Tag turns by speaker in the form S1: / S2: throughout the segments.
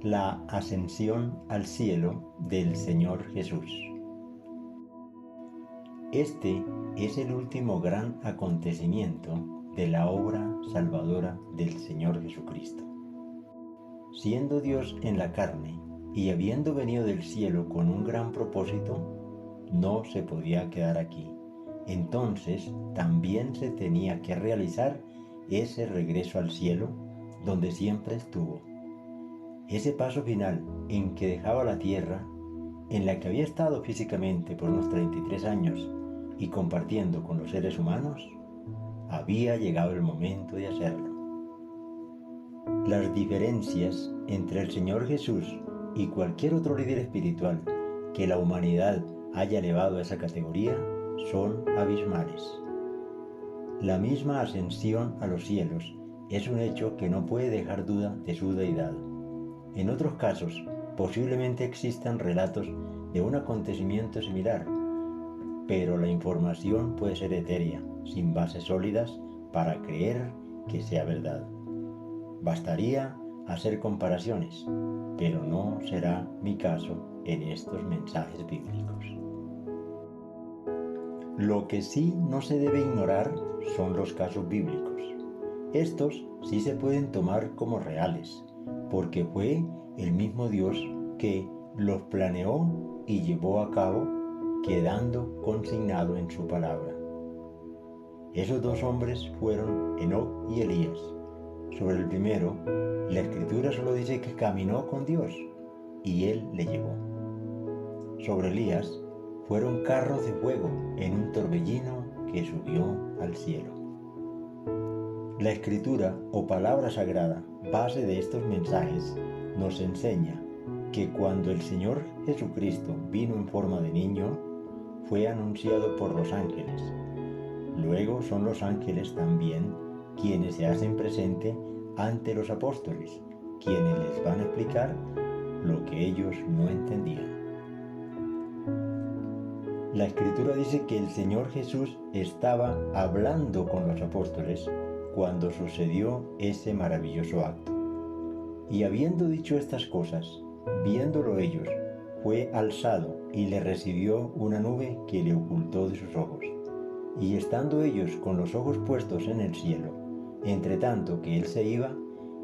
S1: la ascensión al cielo del Señor Jesús. Este es el último gran acontecimiento de la obra salvadora del Señor Jesucristo. Siendo Dios en la carne y habiendo venido del cielo con un gran propósito, no se podía quedar aquí. Entonces también se tenía que realizar ese regreso al cielo donde siempre estuvo. Ese paso final en que dejaba la tierra, en la que había estado físicamente por unos 33 años y compartiendo con los seres humanos, había llegado el momento de hacerlo. Las diferencias entre el Señor Jesús y cualquier otro líder espiritual que la humanidad haya elevado a esa categoría son abismales. La misma ascensión a los cielos es un hecho que no puede dejar duda de su deidad. En otros casos, posiblemente existan relatos de un acontecimiento similar, pero la información puede ser etérea, sin bases sólidas para creer que sea verdad. Bastaría hacer comparaciones, pero no será mi caso en estos mensajes bíblicos. Lo que sí no se debe ignorar son los casos bíblicos. Estos sí se pueden tomar como reales, porque fue el mismo Dios que los planeó y llevó a cabo, quedando consignado en su palabra. Esos dos hombres fueron Enoc y Elías. Sobre el primero, la Escritura solo dice que caminó con Dios y Él le llevó. Sobre Elías, fueron carros de fuego en un torbellino que subió al cielo. La Escritura o palabra sagrada, base de estos mensajes, nos enseña que cuando el Señor Jesucristo vino en forma de niño, fue anunciado por los ángeles. Luego son los ángeles también quienes se hacen presente ante los apóstoles, quienes les van a explicar lo que ellos no entendían. La Escritura dice que el Señor Jesús estaba hablando con los apóstoles cuando sucedió ese maravilloso acto. Y habiendo dicho estas cosas, viéndolo ellos, fue alzado y le recibió una nube que le ocultó de sus ojos. Y estando ellos con los ojos puestos en el cielo, entre tanto que él se iba,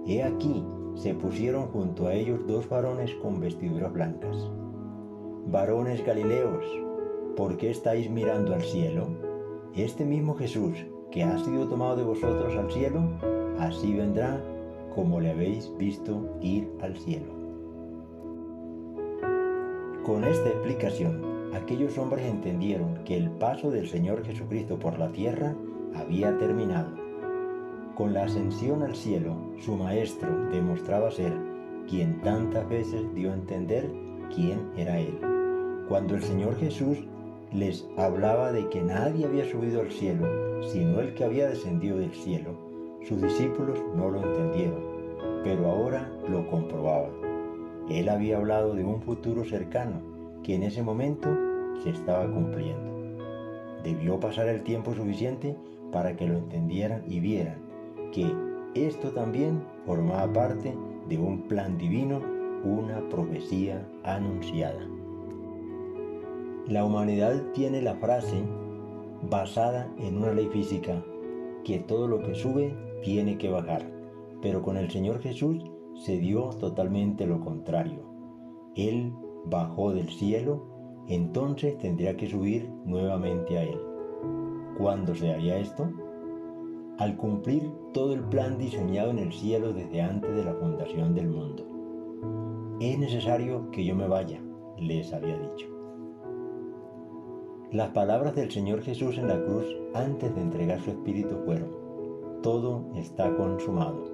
S1: he aquí se pusieron junto a ellos dos varones con vestiduras blancas. Varones Galileos, ¿por qué estáis mirando al cielo? Este mismo Jesús, que ha sido tomado de vosotros al cielo, así vendrá como le habéis visto ir al cielo. Con esta explicación, aquellos hombres entendieron que el paso del Señor Jesucristo por la tierra había terminado. Con la ascensión al cielo, su maestro demostraba ser quien tantas veces dio a entender quién era él. Cuando el Señor Jesús les hablaba de que nadie había subido al cielo, sino el que había descendido del cielo, sus discípulos no lo entendieron, pero ahora lo comprobaban. Él había hablado de un futuro cercano, que en ese momento se estaba cumpliendo. Debió pasar el tiempo suficiente para que lo entendieran y vieran que esto también formaba parte de un plan divino, una profecía anunciada. La humanidad tiene la frase, basada en una ley física, que todo lo que sube tiene que bajar, pero con el Señor Jesús se dio totalmente lo contrario. Él bajó del cielo, entonces tendría que subir nuevamente a Él. ¿Cuándo se haría esto? Al cumplir todo el plan diseñado en el cielo desde antes de la fundación del mundo. Es necesario que yo me vaya, les había dicho. Las palabras del Señor Jesús en la cruz antes de entregar su espíritu fueron: todo está consumado.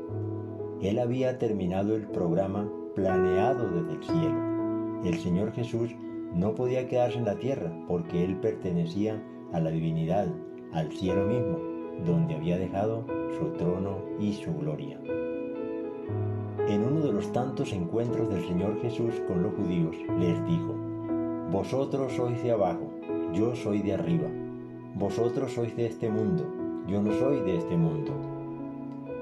S1: Él había terminado el programa planeado desde el cielo. El Señor Jesús no podía quedarse en la tierra porque Él pertenecía a la divinidad, al cielo mismo, donde había dejado su trono y su gloria. En uno de los tantos encuentros del Señor Jesús con los judíos, les dijo: vosotros sois de abajo, yo soy de arriba. Vosotros sois de este mundo, yo no soy de este mundo.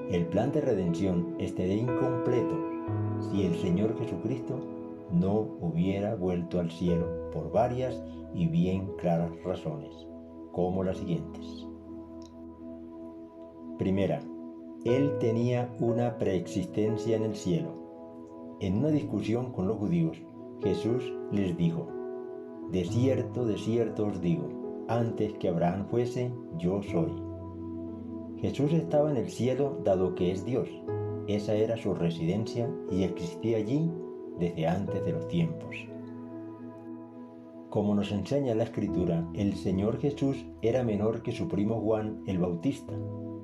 S1: El plan de redención estaría incompleto si el Señor Jesucristo no hubiera vuelto al cielo por varias y bien claras razones, como las siguientes. Primera, Él tenía una preexistencia en el cielo. En una discusión con los judíos, Jesús les dijo: de cierto os digo, antes que Abraham fuese, yo soy. Jesús estaba en el cielo dado que es Dios. Esa era su residencia y existía allí desde antes de los tiempos. Como nos enseña la Escritura, el Señor Jesús era menor que su primo Juan el Bautista.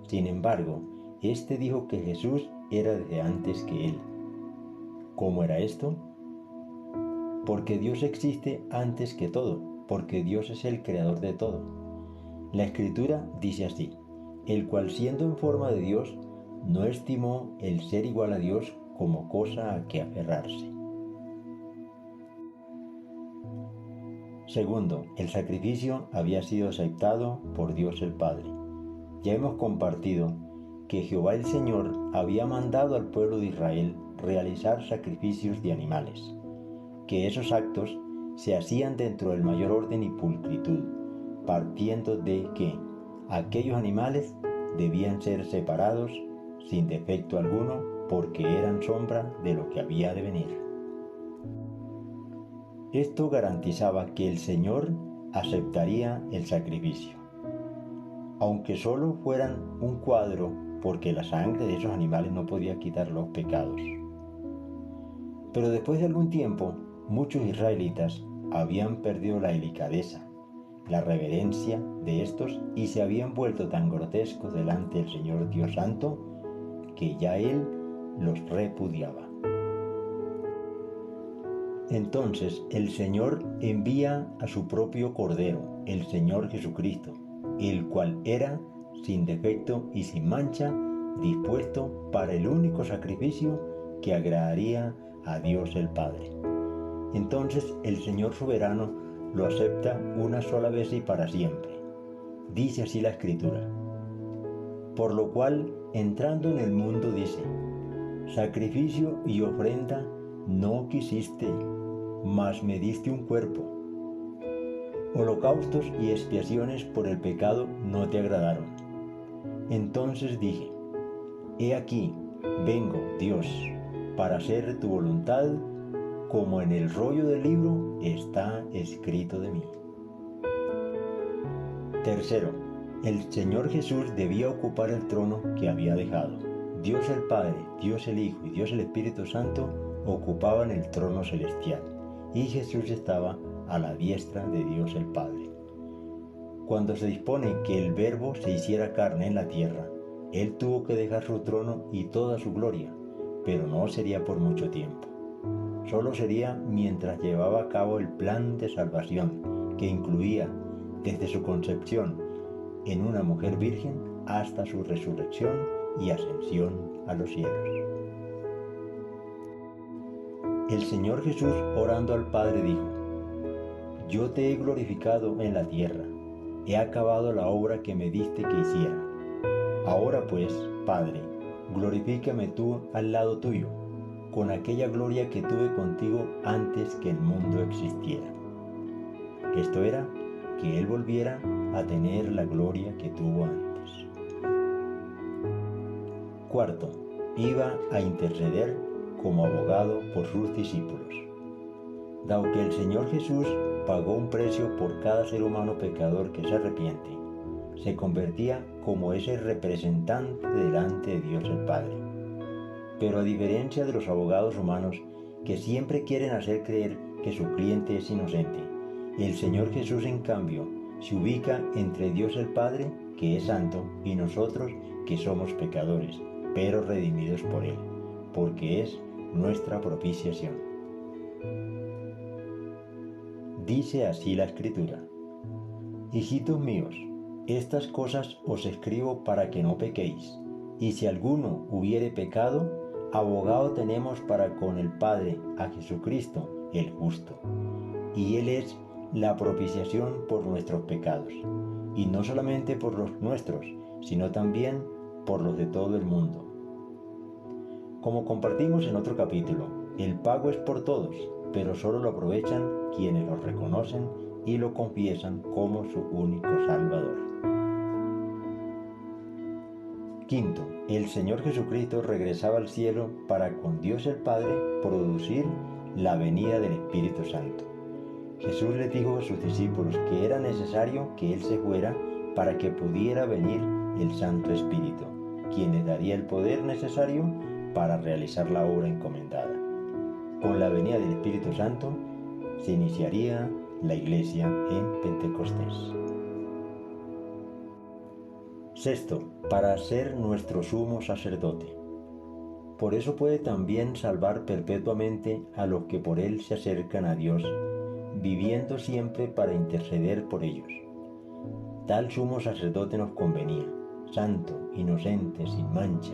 S1: Sin embargo, éste dijo que Jesús era desde antes que él. ¿Cómo era esto? Porque Dios existe antes que todo, porque Dios es el creador de todo. La Escritura dice así: el cual siendo en forma de Dios, no estimó el ser igual a Dios como cosa a que aferrarse. Segundo, el sacrificio había sido aceptado por Dios el Padre. Ya hemos compartido que Jehová el Señor había mandado al pueblo de Israel realizar sacrificios de animales, que esos actos se hacían dentro del mayor orden y pulcritud, partiendo de que aquellos animales debían ser separados sin defecto alguno, porque eran sombra de lo que había de venir. Esto garantizaba que el Señor aceptaría el sacrificio, aunque solo fueran un cuadro, porque la sangre de esos animales no podía quitar los pecados. Pero después de algún tiempo, muchos israelitas habían perdido la delicadeza, la reverencia de estos, y se habían vuelto tan grotescos delante del Señor Dios Santo que ya Él los repudiaba. Entonces el Señor envía a su propio Cordero, el Señor Jesucristo, el cual era sin defecto y sin mancha, dispuesto para el único sacrificio que agradaría a Dios el Padre. Entonces el Señor soberano lo acepta una sola vez y para siempre. Dice así la Escritura: por lo cual, entrando en el mundo, dice: sacrificio y ofrenda no quisiste, mas me diste un cuerpo. Holocaustos y expiaciones por el pecado no te agradaron. Entonces dije: he aquí, vengo, Dios, para hacer tu voluntad, como en el rollo del libro está escrito de mí. Tercero, el Señor Jesús debía ocupar el trono que había dejado. Dios el Padre, Dios el Hijo y Dios el Espíritu Santo ocupaban el trono celestial, y Jesús estaba a la diestra de Dios el Padre. Cuando se dispone que el Verbo se hiciera carne en la tierra, Él tuvo que dejar su trono y toda su gloria, pero no sería por mucho tiempo. Solo sería mientras llevaba a cabo el plan de salvación, que incluía desde su concepción en una mujer virgen hasta su resurrección y ascensión a los cielos. El Señor Jesús, orando al Padre, dijo: yo te he glorificado en la tierra, he acabado la obra que me diste que hiciera. Ahora pues, Padre, glorifícame tú al lado tuyo, con aquella gloria que tuve contigo antes que el mundo existiera. Esto era, que Él volviera a tener la gloria que tuvo antes. Cuarto, iba a interceder como abogado por sus discípulos. Dado que el Señor Jesús pagó un precio por cada ser humano pecador que se arrepiente, se convertía como ese representante delante de Dios el Padre. Pero a diferencia de los abogados humanos que siempre quieren hacer creer que su cliente es inocente, el Señor Jesús, en cambio, se ubica entre Dios el Padre, que es santo, y nosotros, que somos pecadores, pero redimidos por Él, porque es nuestra propiciación. Dice así la Escritura: hijitos míos, estas cosas os escribo para que no pequéis, y si alguno hubiere pecado, abogado tenemos para con el Padre, a Jesucristo el justo, y Él es la propiciación por nuestros pecados, y no solamente por los nuestros, sino también por los de todo el mundo. Como compartimos en otro capítulo, el pago es por todos, pero solo lo aprovechan quienes lo reconocen y lo confiesan como su único Salvador. Quinto, el Señor Jesucristo regresaba al cielo para con Dios el Padre producir la venida del Espíritu Santo. Jesús les dijo a sus discípulos que era necesario que Él se fuera para que pudiera venir el Santo Espíritu, quien les daría el poder necesario para realizar la obra encomendada. Con la venida del Espíritu Santo se iniciaría la Iglesia en Pentecostés. Sexto, para ser nuestro sumo sacerdote. Por eso puede también salvar perpetuamente a los que por Él se acercan a Dios, viviendo siempre para interceder por ellos. Tal sumo sacerdote nos convenía, santo, inocente, sin mancha,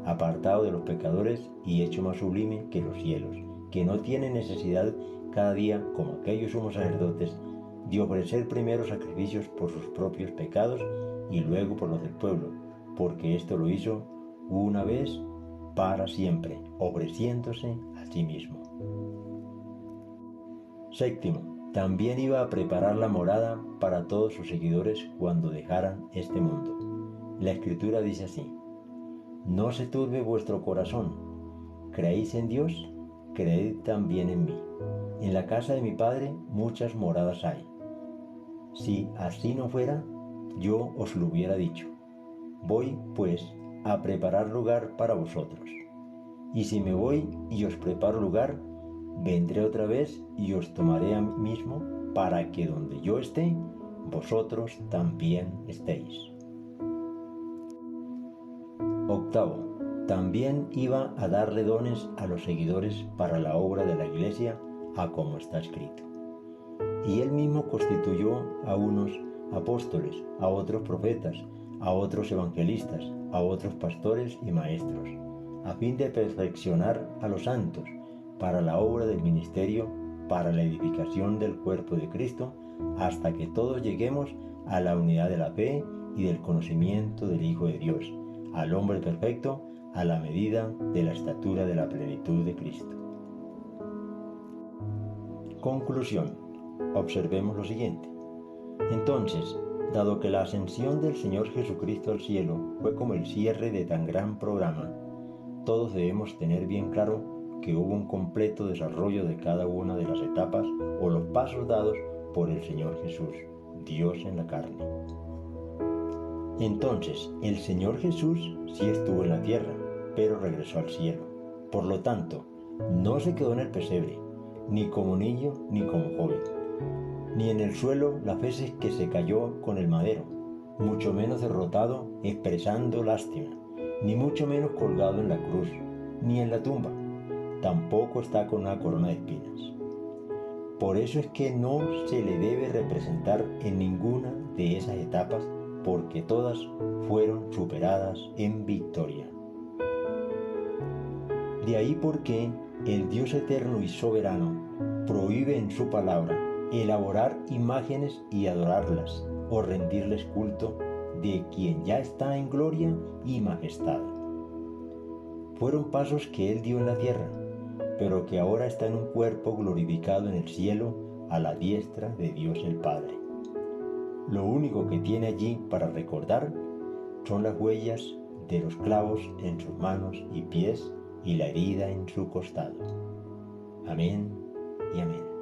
S1: apartado de los pecadores y hecho más sublime que los cielos, que no tiene necesidad cada día, como aquellos sumos sacerdotes, de ofrecer primero sacrificios por sus propios pecados y luego por los del pueblo, porque esto lo hizo una vez para siempre, ofreciéndose a sí mismo. Séptimo, también iba a preparar la morada para todos sus seguidores cuando dejaran este mundo. La Escritura dice así: no se turbe vuestro corazón, ¿creéis en Dios? Creed también en mí. En la casa de mi Padre muchas moradas hay. Si así no fuera, yo os lo hubiera dicho. Voy, pues, a preparar lugar para vosotros. Y si me voy y os preparo lugar, vendré otra vez y os tomaré a mí mismo, para que donde yo esté, vosotros también estéis. Octavo, también iba a darle dones a los seguidores para la obra de la Iglesia, a como está escrito. Y él mismo constituyó a unos apóstoles, a otros profetas, a otros evangelistas, a otros pastores y maestros, a fin de perfeccionar a los santos para la obra del ministerio, para la edificación del cuerpo de Cristo, hasta que todos lleguemos a la unidad de la fe y del conocimiento del Hijo de Dios, al hombre perfecto, a la medida de la estatura de la plenitud de Cristo. Conclusión. Observemos lo siguiente. Entonces, dado que la ascensión del Señor Jesucristo al cielo fue como el cierre de tan gran programa, todos debemos tener bien claro que hubo un completo desarrollo de cada una de las etapas o los pasos dados por el Señor Jesús, Dios en la carne. Entonces, el Señor Jesús sí estuvo en la tierra, pero regresó al cielo. Por lo tanto, no se quedó en el pesebre, ni como niño ni como joven, ni en el suelo las veces que se cayó con el madero, mucho menos derrotado expresando lástima, ni mucho menos colgado en la cruz, ni en la tumba, tampoco está con una corona de espinas. Por eso es que no se le debe representar en ninguna de esas etapas, porque todas fueron superadas en victoria. De ahí porque el Dios eterno y soberano prohíbe en su palabra elaborar imágenes y adorarlas o rendirles culto de quien ya está en gloria y majestad. Fueron pasos que Él dio en la tierra, pero que ahora está en un cuerpo glorificado en el cielo a la diestra de Dios el Padre. Lo único que tiene allí para recordar son las huellas de los clavos en sus manos y pies y la herida en su costado. Amén y amén.